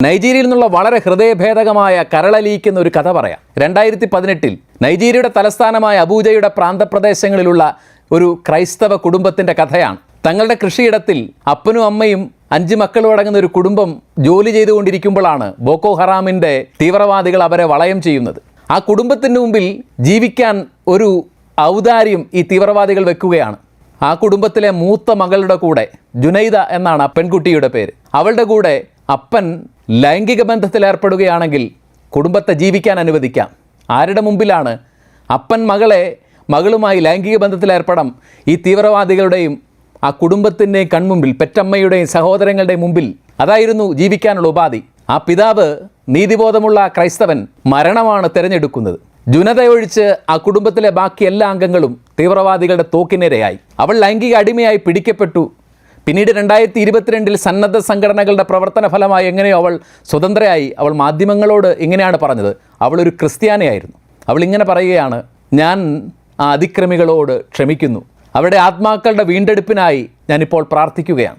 നൈജീരിയയിൽ നിന്നുള്ള വളരെ ഹൃദയഭേദകമായ കരളലിയിക്കുന്ന ഒരു കഥ പറയാം. 2018 നൈജീരിയയുടെ തലസ്ഥാനമായ അബൂജയുടെ പ്രാന്തപ്രദേശങ്ങളിലുള്ള ഒരു ക്രൈസ്തവ കുടുംബത്തിൻ്റെ കഥയാണ്. തങ്ങളുടെ കൃഷിയിടത്തിൽ അപ്പനും അമ്മയും 5 മക്കളും അടങ്ങുന്ന ഒരു കുടുംബം ജോലി ചെയ്തുകൊണ്ടിരിക്കുമ്പോഴാണ് ബോക്കോ ഹറാമിൻ്റെ തീവ്രവാദികൾ അവരെ വളയം ചെയ്യുന്നത്. ആ കുടുംബത്തിന് മുമ്പിൽ ജീവിക്കാൻ ഒരു ഔദാര്യം ഈ തീവ്രവാദികൾ വെക്കുകയാണ്. ആ കുടുംബത്തിലെ മൂത്ത മകളുടെ കൂടെ, ജുനൈദ എന്നാണ് ആ പെൺകുട്ടിയുടെ പേര്, അവളുടെ കൂടെ അപ്പൻ ലൈംഗിക ബന്ധത്തിലേർപ്പെടുകയാണെങ്കിൽ കുടുംബത്തെ ജീവിക്കാൻ അനുവദിക്കാം. ആരുടെ മുമ്പിലാണ്? അപ്പൻ മകളുമായി ലൈംഗിക ബന്ധത്തിലേർപ്പെടാം ഈ തീവ്രവാദികളുടെയും ആ കുടുംബത്തിൻ്റെയും കൺമുമ്പിൽ, പെറ്റമ്മയുടെയും സഹോദരങ്ങളുടെയും മുമ്പിൽ. അതായിരുന്നു ജീവിക്കാനുള്ള ഉപാധി. ആ പിതാവ്, നീതിബോധമുള്ള ക്രൈസ്തവൻ, മരണമാണ് തിരഞ്ഞെടുക്കുന്നത്. ജുനതയൊഴിച്ച് ആ കുടുംബത്തിലെ ബാക്കി എല്ലാ അംഗങ്ങളും തീവ്രവാദികളുടെ തോക്കിനിരയായി. അവൾ ലൈംഗിക അടിമയായി പിടിക്കപ്പെട്ടു. പിന്നീട് 2022 സന്നദ്ധ സംഘടനകളുടെ പ്രവർത്തന ഫലമായി എങ്ങനെയോ അവൾ സ്വതന്ത്രയായി. അവൾ മാധ്യമങ്ങളോട് ഇങ്ങനെയാണ് പറഞ്ഞത്. അവളൊരു ക്രിസ്ത്യാനിയായിരുന്നു. അവൾ ഇങ്ങനെ പറയുകയാണ്: ഞാൻ ആ അതിക്രമികളോട് ക്ഷമിക്കുന്നു. അവരുടെ ആത്മാക്കളുടെ വീണ്ടെടുപ്പിനായി ഞാനിപ്പോൾ പ്രാർത്ഥിക്കുകയാണ്.